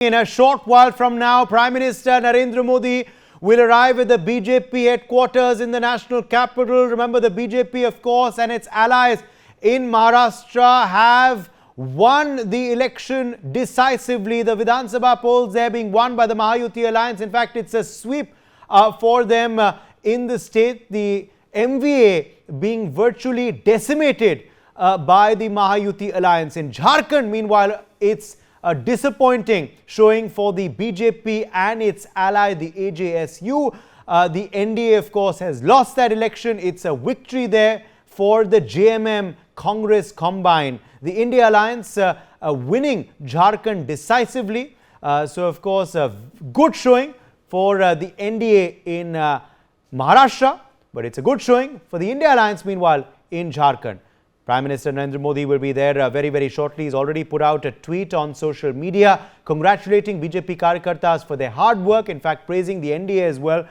In a short while from now, Prime Minister Narendra Modi will arrive at the BJP headquarters in the national capital. Remember, the BJP, of course, and its allies in Maharashtra have won the election decisively. The Vidhan Sabha polls there being won by the Mahayuti alliance. In fact, it's a sweep for them in the state. The MVA being virtually decimated by the Mahayuti alliance. In Jharkhand, meanwhile, it's a disappointing showing for the BJP and its ally, the AJSU. The NDA, of course, has lost that election. It's a victory there for the JMM Congress combined. The India Alliance winning Jharkhand decisively. So, of course, a good showing for the NDA in Maharashtra. But it's a good showing for the India Alliance, meanwhile, in Jharkhand. Prime Minister Narendra Modi will be there very shortly. He's already put out a tweet on social media congratulating BJP Karyakartas for their hard work. In fact, praising the NDA as well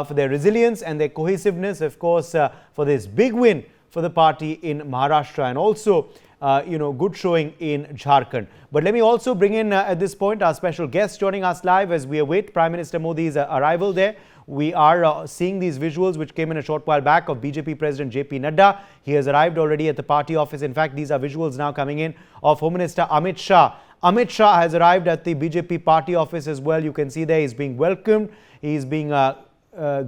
for their resilience and their cohesiveness, of course, for this big win for the party in Maharashtra, and also, good showing in Jharkhand. But let me also bring in at this point our special guest joining us live as we await Prime Minister Modi's arrival there. We are seeing these visuals which came in a short while back of BJP President JP Nadda. He has arrived already at the party office. In fact, these are visuals now coming in of Home Minister Amit Shah. Amit Shah has arrived at the BJP party office as well. You can see there he's being welcomed. He's being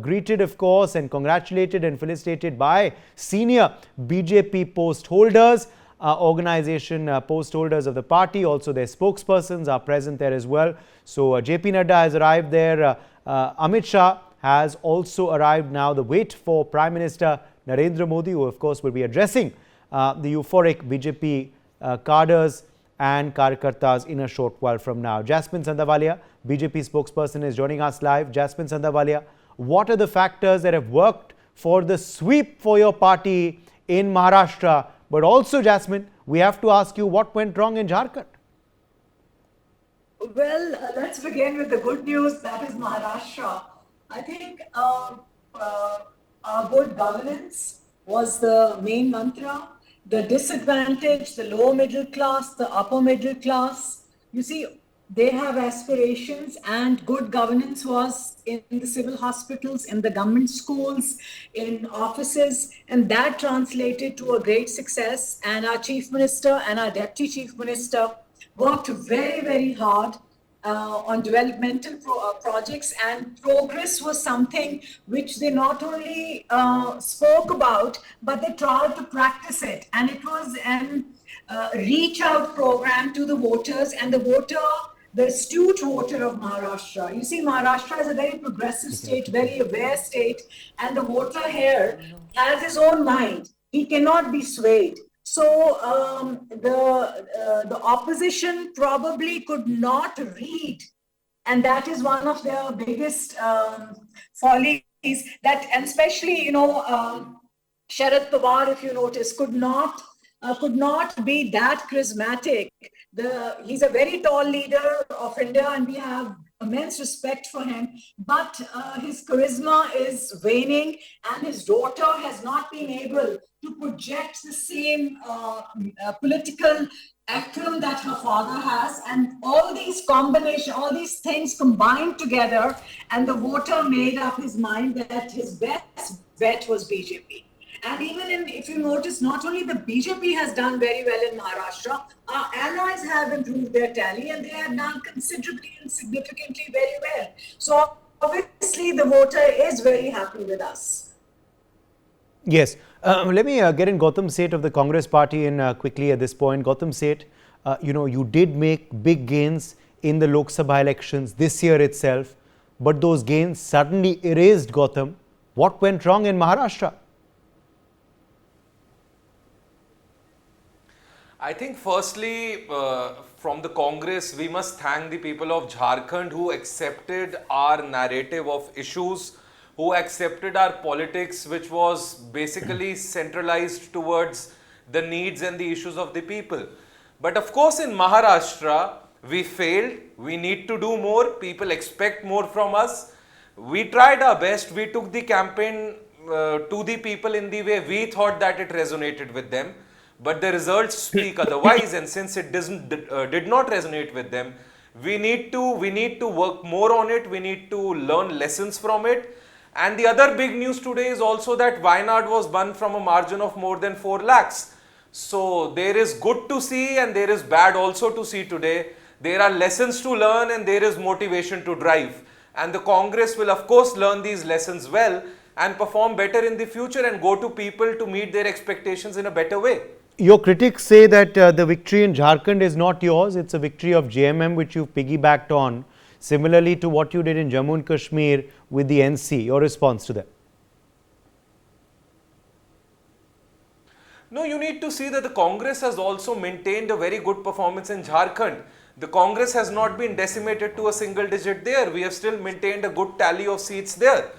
greeted, of course, and congratulated and felicitated by senior BJP post holders, organization post holders of the party. Also, their spokespersons are present there as well. So, JP Nadda has arrived there. Amit Shah has also arrived now. The wait for Prime Minister Narendra Modi, who of course will be addressing the euphoric BJP cadres and Karyakartas in a short while from now. Jasmine Sandavalia, BJP spokesperson, is joining us live. Jasmine Sandavalia, what are the factors that have worked for the sweep for your party in Maharashtra? But also, Jasmine, we have to ask you what went wrong in Jharkhand. Well, let's begin with the good news, that is Maharashtra. I think good governance was the main mantra. The disadvantaged, the lower middle class, the upper middle class, you see, they have aspirations, and good governance was in the civil hospitals, in the government schools, in offices, and that translated to a great success. And our Chief Minister and our Deputy Chief Minister worked very hard on developmental projects, and progress was something which they not only spoke about, but they tried to practice it. And it was an reach out program to the voters, and the astute voter of Maharashtra. You see, Maharashtra is a very progressive state, very aware state, and the voter here has his own mind. He cannot be swayed. So the opposition probably could not read, and that is one of their biggest follies. That, and especially, Sharad Pawar, if you notice, could not be that charismatic. He's a very tall leader of India, and we have immense respect for him, but his charisma is waning, and his daughter has not been able to project the same political acumen that her father has. And all these things combined together, and the voter made up his mind that his best bet was BJP. And even if you notice, not only the BJP has done very well in Maharashtra, our allies have improved their tally, and they have done considerably and significantly very well. So obviously the voter is very happy with us. Yes. Let me get in Gautam Seth of the Congress party in quickly at this point. Gautam Seth, you did make big gains in the Lok Sabha elections this year itself, but those gains suddenly erased, Gautam. What went wrong in Maharashtra? I think firstly, from the Congress, we must thank the people of Jharkhand who accepted our narrative of issues, who accepted our politics, which was basically centralized towards the needs and the issues of the people. But of course, in Maharashtra, we failed. We need to do more. People expect more from us. We tried our best. We took the campaign to the people in the way we thought that it resonated with them. But the results speak otherwise, and since it did not resonate with them, We need to work more on it. We need to learn lessons from it. And the other big news today is also that Wayanad was won from a margin of more than 4 lakhs. So there is good to see and there is bad also to see today. There are lessons to learn and there is motivation to drive. And the Congress will of course learn these lessons well and perform better in the future and go to people to meet their expectations in a better way. Your critics say that the victory in Jharkhand is not yours, it's a victory of JMM which you've piggybacked on, similarly to what you did in Jammu and Kashmir with the NC. Your response to that? No, you need to see that the Congress has also maintained a very good performance in Jharkhand. The Congress has not been decimated to a single digit there. We have still maintained a good tally of seats there.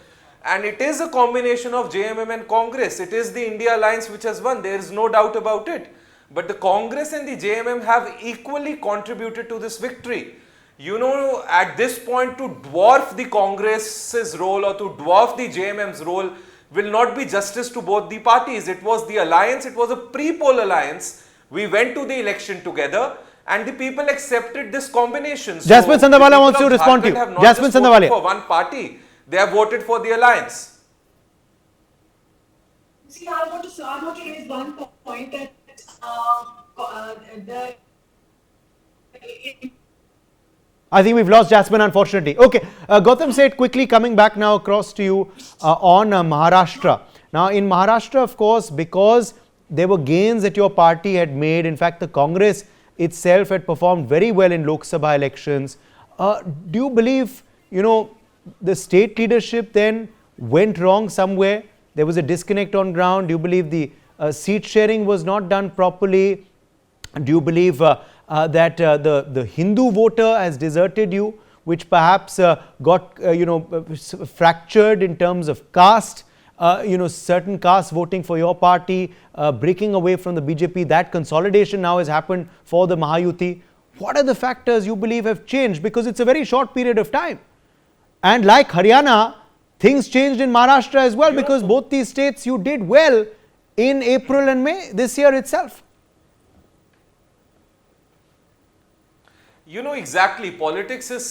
And it is a combination of JMM and Congress. It is the India Alliance which has won. There is no doubt about it. But the Congress and the JMM have equally contributed to this victory. You know, at this point, to dwarf the Congress's role or to dwarf the JMM's role will not be justice to both the parties. It was the alliance, it was a pre-poll alliance. We went to the election together and the people accepted this combination. Jasmine Sandawala wants to respond to you. Jasmine Sandawala. For one party, they have voted for the alliance. See, I want to raise one point that I think we've lost Jasmine, unfortunately. Okay, Gautam said quickly, coming back now across to you on Maharashtra. Now, in Maharashtra, of course, because there were gains that your party had made, in fact, the Congress itself had performed very well in Lok Sabha elections. Do you believe, you know, the state leadership then went wrong somewhere? There was a disconnect on ground. Do you believe the seat sharing was not done properly? Do you believe that the Hindu voter has deserted you, which perhaps got fractured in terms of caste, certain caste voting for your party, breaking away from the BJP? That consolidation now has happened for the Mahayuti. What are the factors you believe have changed? Because it's a very short period of time. And like Haryana, things changed in Maharashtra as well, because both these states you did well in April and May this year itself. You know, exactly. Politics is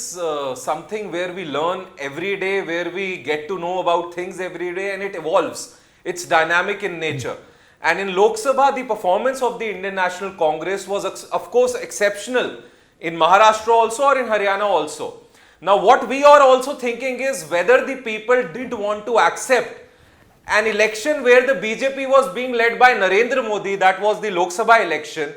something where we learn every day, where we get to know about things every day, and it evolves. It's dynamic in nature. And in Lok Sabha, the performance of the Indian National Congress was, of course, exceptional in Maharashtra also or in Haryana also. Now, what we are also thinking is whether the people did want to accept an election where the BJP was being led by Narendra Modi. That was the Lok Sabha election,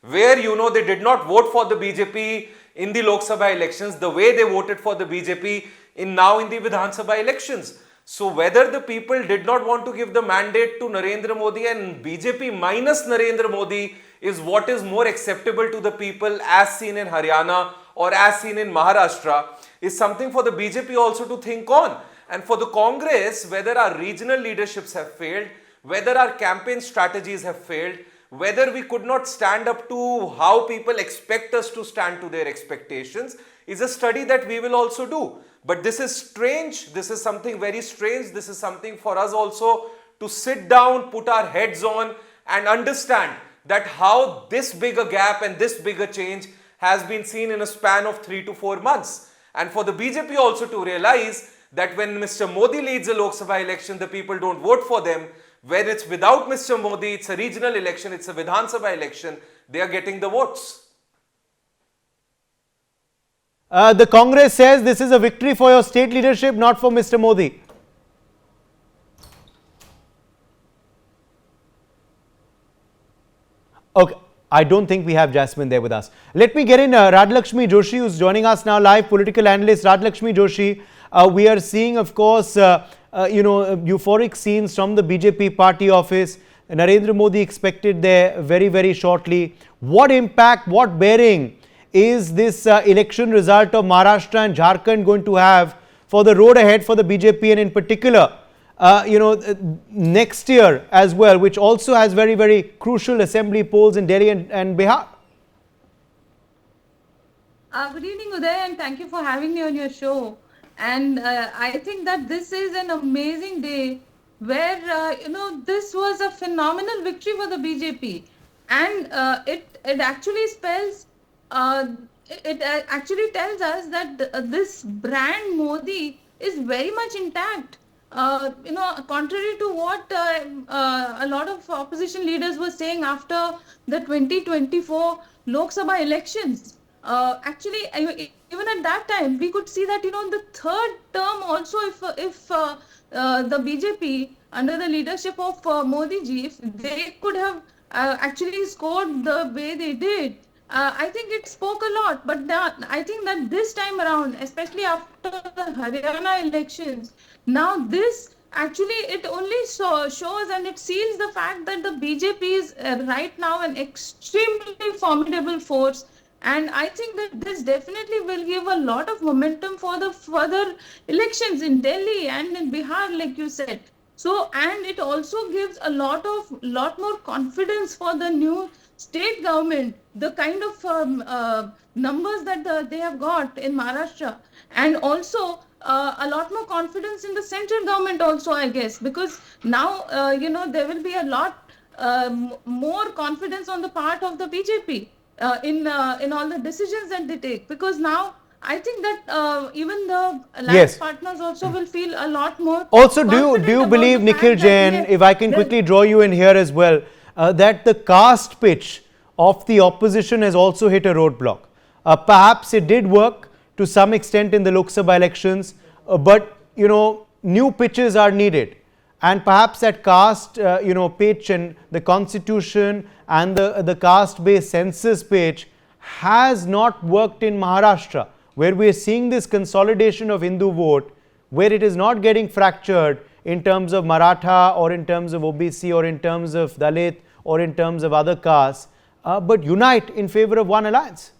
where, you know, they did not vote for the BJP in the Lok Sabha elections the way they voted for the BJP now in the Vidhan Sabha elections. So whether the people did not want to give the mandate to Narendra Modi and BJP minus Narendra Modi is what is more acceptable to the people as seen in Haryana or as seen in Maharashtra is something for the BJP also to think on. And for the Congress, whether our regional leaderships have failed, whether our campaign strategies have failed, whether we could not stand up to how people expect us to stand to their expectations is a study that we will also do. But this is strange. This is something very strange. This is something for us also to sit down, put our heads on and understand that how this bigger gap and this bigger change has been seen in a span of 3 to 4 months. And for the BJP also to realize that when Mr. Modi leads a Lok Sabha election, the people don't vote for them. When it's without Mr. Modi, it's a regional election, it's a Vidhan Sabha election, they are getting the votes. The Congress says this is a victory for your state leadership, not for Mr. Modi. Okay, I don't think we have Jasmine there with us. Let me get in Radhalakshmi Joshi, who's joining us now live, political analyst. Radhalakshmi Joshi, we are seeing, of course, euphoric scenes from the BJP party office. Narendra Modi expected there very, very shortly. What impact, what bearing is this election result of Maharashtra and Jharkhand going to have for the road ahead for the BJP, and in particular, next year as well, which also has very, very crucial assembly polls in Delhi and Bihar? Good evening, Uday, and thank you for having me on your show. And I think that this is an amazing day where, this was a phenomenal victory for the BJP. And it actually spells it actually tells us that this brand Modi is very much intact. Contrary to what a lot of opposition leaders were saying after the 2024 Lok Sabha elections. Actually, even at that time, we could see that, in the third term also, if the BJP under the leadership of Modi ji, if they could have actually scored the way they did, I think it spoke a lot. But I think that this time around, especially after the Haryana elections, now this actually it only shows and it seals the fact that the BJP is right now an extremely formidable force. And I think that this definitely will give a lot of momentum for the further elections in Delhi and in Bihar, like you said. So, and it also gives a lot more confidence for the new state government, the kind of numbers that they have got in Maharashtra, and also a lot more confidence in the central government also, I guess, because now, there will be a lot more confidence on the part of the BJP in all the decisions that they take, because now I think that even the alliance Yes. partners also will feel a lot more Also, do confident you about believe, the fact Nikhil that Jain, yes, if I can quickly draw you in here as well, that the caste pitch of the opposition has also hit a roadblock? Perhaps it did work to some extent in the Lok Sabha elections, but new pitches are needed, and perhaps that caste pitch and the constitution and the caste based census pitch has not worked in Maharashtra, where we are seeing this consolidation of Hindu vote, where it is not getting fractured in terms of Maratha or in terms of OBC or in terms of Dalit or in terms of other castes, but unite in favor of one alliance.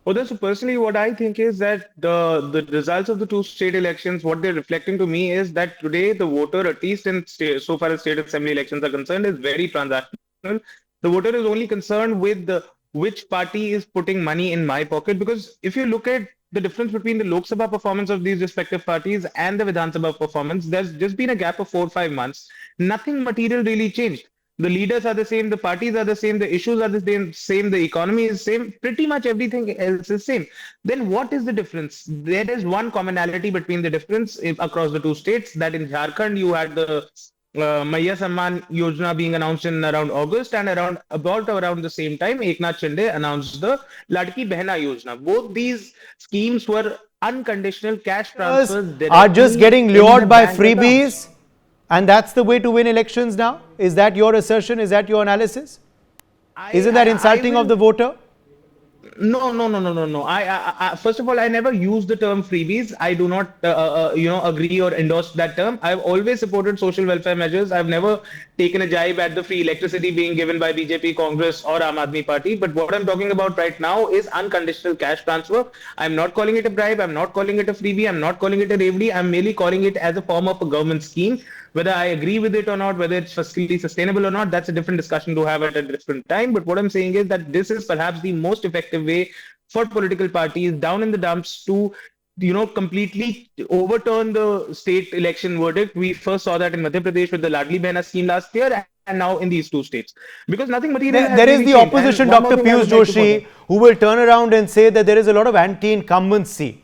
Well, so personally, what I think is that the results of the two state elections, what they're reflecting to me is that today the voter, at least in so far as state assembly elections are concerned, is very transactional. The voter is only concerned with which party is putting money in my pocket. Because if you look at the difference between the Lok Sabha performance of these respective parties and the Vidhan Sabha performance, there's just been a gap of 4 or 5 months. Nothing material really changed. The leaders are the same, the parties are the same, the issues are the same, the economy is same, pretty much everything else is same. Then what is the difference? There is one commonality between the difference across the two states, that in Jharkhand you had the Maiya Samman Yojana being announced in around August, and around the same time Eknath Shinde announced the Ladki Behna Yojana. Both these schemes were unconditional cash transfers Are just getting in lured the by bank freebies, accounts. and that's the way to win elections now? Is that your assertion? Is that your analysis? Isn't that insulting of the voter? No. I first of all, I never use the term freebies. I do not, agree or endorse that term. I've always supported social welfare measures. I've never taken a jibe at the free electricity being given by BJP, Congress, or Aam Aadmi Party. But what I'm talking about right now is unconditional cash transfer. I'm not calling it a bribe. I'm not calling it a freebie. I'm not calling it a ravely. I'm merely calling it as a form of a government scheme. Whether I agree with it or not, whether it's fiscally sustainable or not, that's a different discussion to have at a different time. But what I'm saying is that this is perhaps the most effective way for political parties down in the dumps to, completely overturn the state election verdict. We first saw that in Madhya Pradesh with the Ladli Behna scheme last year, and now in these two states. Because nothing material has There is really the changed. opposition, And one Dr. more thing I Piyush would like to point Joshi, out. who will turn around and say that there is a lot of anti-incumbency,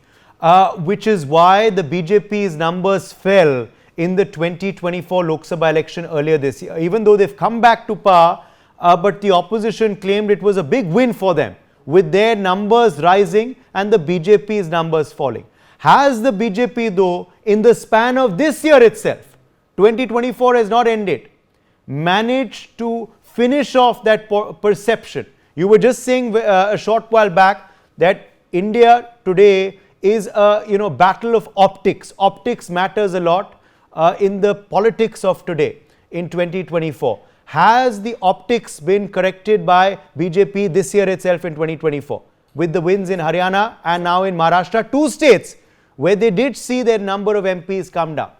which is why the BJP's numbers fell in the 2024 Lok Sabha election earlier this year. Even though they've come back to power, but the opposition claimed it was a big win for them, with their numbers rising and the BJP's numbers falling. Has the BJP, though, in the span of this year itself, 2024 has not ended, managed to finish off that perception? You were just saying a short while back that India today is a battle of optics. Optics matters a lot in the politics of today in 2024. Has the optics been corrected by BJP this year itself in 2024 with the wins in Haryana and now in Maharashtra, two states where they did see their number of MPs come down?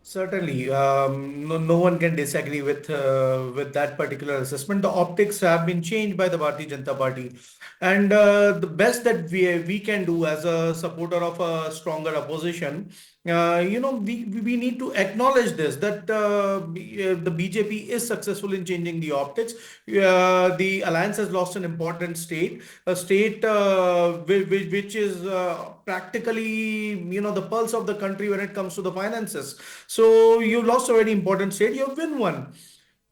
Certainly, no one can disagree with that particular assessment. The optics have been changed by the Bharatiya Janata Party, and the best that we can do as a supporter of a stronger opposition, we need to acknowledge this that the BJP is successful in changing the optics. The alliance has lost an important state, a state which is practically the pulse of the country when it comes to the finances. So you lost a very important state. You win one.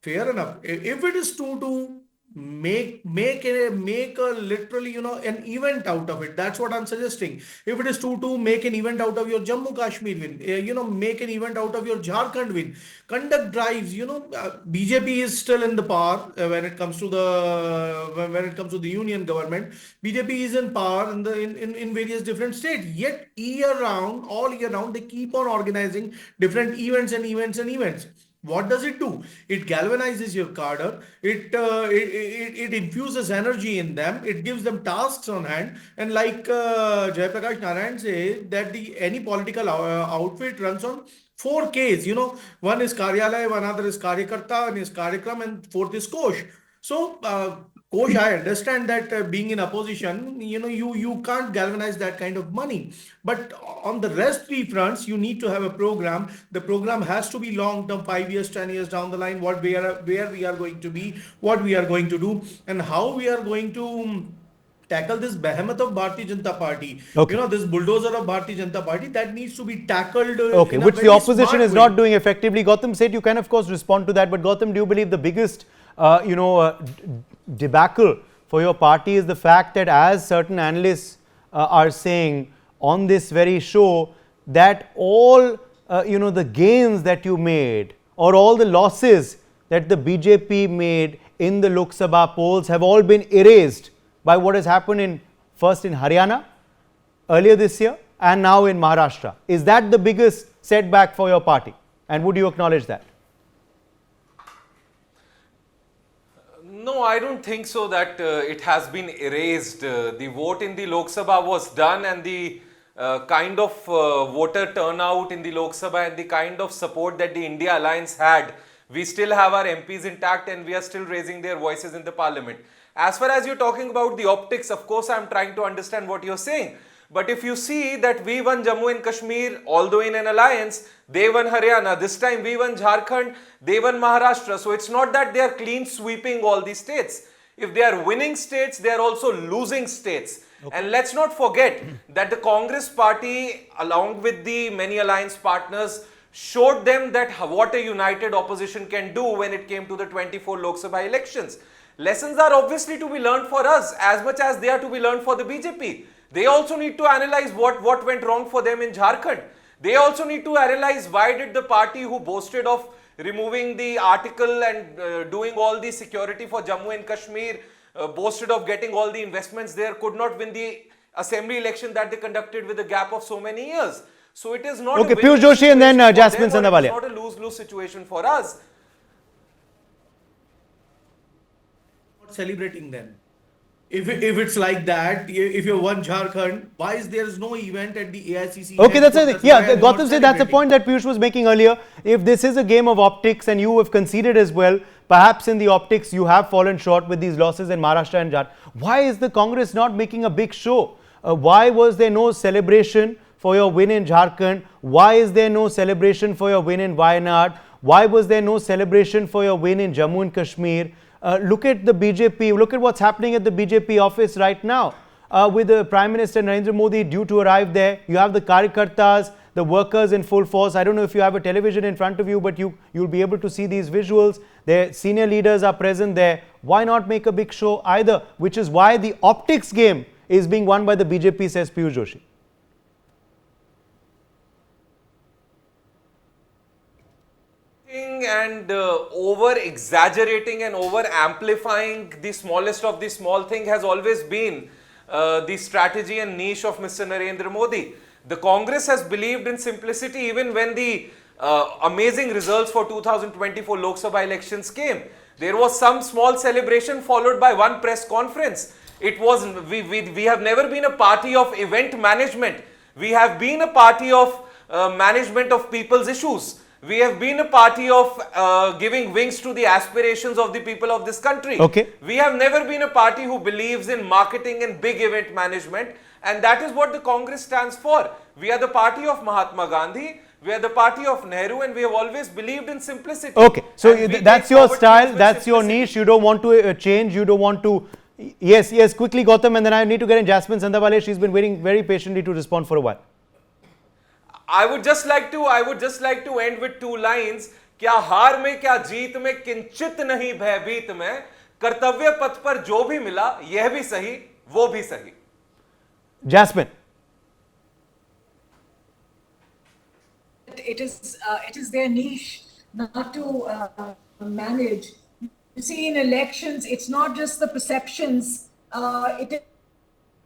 Fair enough. If it is to make a literally an event out of it, that's what I'm suggesting. If it is to make an event out of your Jammu Kashmir win, make an event out of your Jharkhand win, conduct drives. BJP is still in the power when it comes to the union government. BJP is in power in various different states. Yet all year round, they keep on organizing different events and events and events. What does it do? It galvanizes your cadre. It infuses energy in them. It gives them tasks on hand. And like Jayaprakash Narayan says, that any political outfit runs on 4Ks. One is Karyalaya, one other is Karyakarta, one is Karyakram, and fourth is Kosh. So, Kosh, I understand that being in opposition, you can't galvanize that kind of money. But on the rest three fronts, you need to have a program. The program has to be long term, 5 years, 10 years down the line, where we are going to be, what we are going to do, and how we are going to tackle this behemoth of Bharatiya Janata Party. Okay. This bulldozer of Bharatiya Janata Party that needs to be tackled. Okay, in a which the very opposition smart is way. not doing effectively. Gautam said you can of course respond to that, but Gautam, do you believe the biggest debacle for your party is the fact that, as certain analysts are saying on this very show, that all the gains that you made or all the losses that the BJP made in the Lok Sabha polls have all been erased by what has happened first in Haryana earlier this year and now in Maharashtra. Is that the biggest setback for your party? And would you acknowledge that? No, I don't think so that it has been erased. The vote in the Lok Sabha was done, and the kind of voter turnout in the Lok Sabha and the kind of support that the India Alliance had, we still have our MPs intact and we are still raising their voices in the parliament. As far as you're talking about the optics, of course, I'm trying to understand what you're saying. But if you see that we won Jammu and Kashmir, although in an alliance, they won Haryana. This time we won Jharkhand, they won Maharashtra. So it's not that they are clean sweeping all these states. If they are winning states, they are also losing states. Okay. And let's not forget that the Congress party, along with the many alliance partners, showed them that what a united opposition can do when it came to the 24 Lok Sabha elections. Lessons are obviously to be learned for us as much as they are to be learned for the BJP. They also need to analyze what went wrong for them in Jharkhand. They also need to analyze why did the party who boasted of removing the article and doing all the security for Jammu and Kashmir, boasted of getting all the investments there, could not win the assembly election that they conducted with a gap of so many years. So it is not okay, a Piyush Joshi and then Jasmine Sandavalia. It's not a lose-lose situation for us. Celebrating them. If it's like that, if you won Jharkhand, why is there no event at the AICC? Okay, that's the thing. Yeah, Gautam said that's the point that Piyush was making earlier. If this is a game of optics and you have conceded as well, perhaps in the optics you have fallen short with these losses in Maharashtra and Jharkhand. Why is the Congress not making a big show? Why was there no celebration for your win in Jharkhand? Why is there no celebration for your win in Wayanad? Why was there no celebration for your win in Jammu and Kashmir? Look at the BJP, look at what's happening at the BJP office right now with the Prime Minister Narendra Modi due to arrive there. You have the Karyakartas, the workers in full force. I don't know if you have a television in front of you, but you'll be able to see these visuals. Their senior leaders are present there. Why not make a big show either? Which is why the optics game is being won by the BJP, says Piyush Joshi. And over exaggerating and over amplifying the smallest of the small thing has always been the strategy and niche of Mr. Narendra Modi. The Congress has believed in simplicity even when the amazing results for 2024 Lok Sabha elections came. There was some small celebration followed by one press conference. It was we have never been a party of event management. We have been a party of management of people's issues. We have been a party of giving wings to the aspirations of the people of this country. Okay. We have never been a party who believes in marketing and big event management, and that is what the Congress stands for. We are the party of Mahatma Gandhi, we are the party of Nehru, and we have always believed in simplicity. Okay, so And we that's take your forward style, things with that's your simplicity. niche. You don't want to change, you don't want to. Yes, quickly, Gautam, and then I need to get in Jasmine Sandawale. She's been waiting very patiently to respond for a while. I would just like to end with two lines. क्या हार में क्या जीत में किंचित नहीं भयभीत में, कर्तव्य पथ पर जो भी मिला यह भी सही वो भी सही. Jasmine. It is their niche not to manage. You see, in elections, it's not just the perceptions.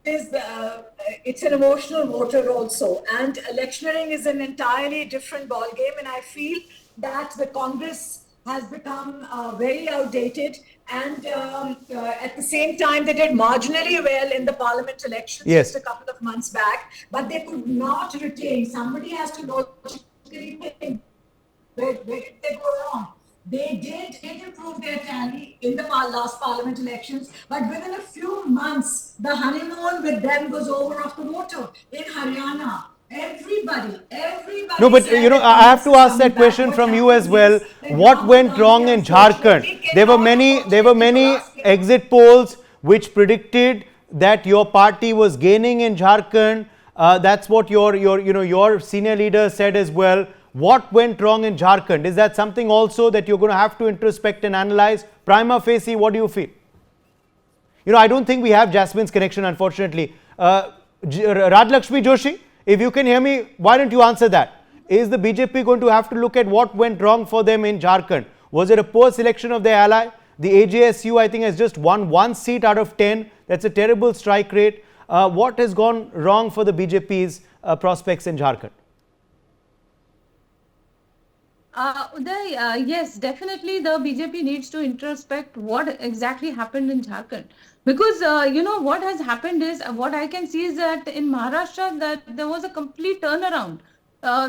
It's an emotional voter also, and electioneering is an entirely different ball game. And I feel that the Congress has become very outdated, and at the same time they did marginally well in the parliament elections Yes. just a couple of months back, but they could not retain. Somebody has to know where did they go wrong. They did improve their tally in the last parliament elections, but within a few months, the honeymoon with them was over of the voter. In Haryana, everybody. No, but said you know, that I have to Congress ask that coming question back. from What you as happens well. is that What Rahul went Gandhi wrong in unfortunately Jharkhand? There were cannot many ask him. exit polls which predicted that your party was gaining in Jharkhand. That's what your senior leader said as well. What went wrong in Jharkhand? Is that something also that you're going to have to introspect and analyze? Prima facie, what do you feel? You know, I don't think we have Jasmine's connection, unfortunately. Rajlakshmi Joshi, if you can hear me, why don't you answer that? Is the BJP going to have to look at what went wrong for them in Jharkhand? Was it a poor selection of their ally? The AJSU, I think, has just won 1 seat out of 10. That's a terrible strike rate. What has gone wrong for the BJP's prospects in Jharkhand? Yes, definitely the BJP needs to introspect what exactly happened in Jharkhand. Because, what has happened is, what I can see is that in Maharashtra, that there was a complete turnaround.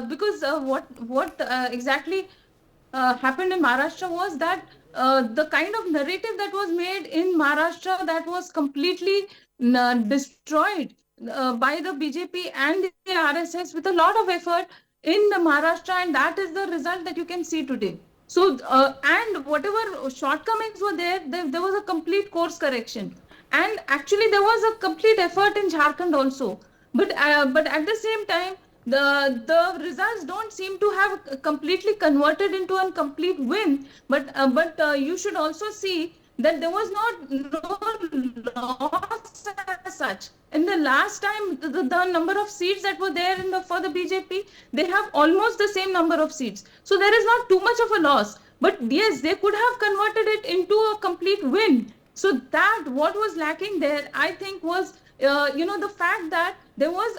Because what exactly happened in Maharashtra was that the kind of narrative that was made in Maharashtra, that was completely destroyed by the BJP and the RSS with a lot of effort in the Maharashtra, and that is the result that you can see today. So, and whatever shortcomings were there was a complete course correction. And actually, there was a complete effort in Jharkhand also. But at the same time, the results don't seem to have completely converted into a complete win. But you should also see that there was no loss as such. In the last time, the number of seats that were there for the BJP, they have almost the same number of seats. So there is not too much of a loss. But yes, they could have converted it into a complete win. So that what was lacking there, I think, was the fact that there was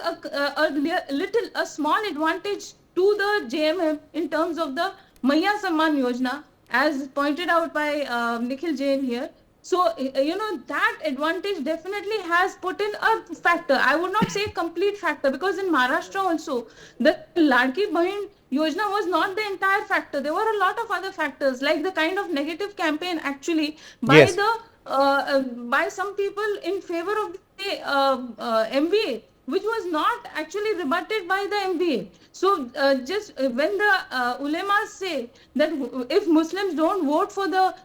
a small advantage to the JMM in terms of the Maiya Samman Yojana, as pointed out by Nikhil Jain here. So, that advantage definitely has put in a factor. I would not say a complete factor, because in Maharashtra also, the Ladki Bahin Yojana was not the entire factor. There were a lot of other factors, like the kind of negative campaign actually by Yes. by some people in favor of the MVA, which was not actually rebutted by the MVA. So just when the ulemas say that if Muslims don't vote for the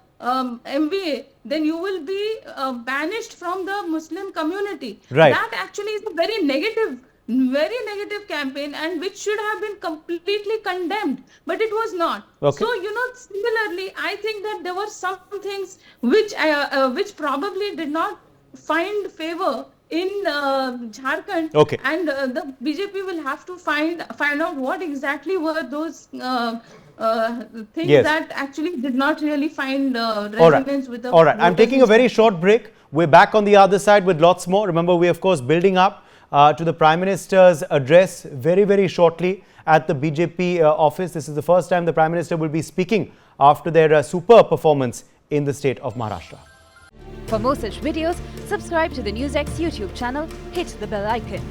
MVA, then you will be banished from the Muslim community. Right. That actually is a very negative campaign, and which should have been completely condemned, but it was not. Okay. So, similarly, I think that there were some things which probably did not find favor in Jharkhand. Okay. And the BJP will have to find out what exactly were those things Yes. that actually did not really find All right. resonance with the All right. I'm voters taking in a very short break. We're back on the other side with lots more. Remember, we're of course building up to the Prime Minister's address very, very shortly at the BJP office. This is the first time the Prime Minister will be speaking after their superb performance in the state of Maharashtra. For more such videos, subscribe to the NewsX YouTube channel, hit the bell icon.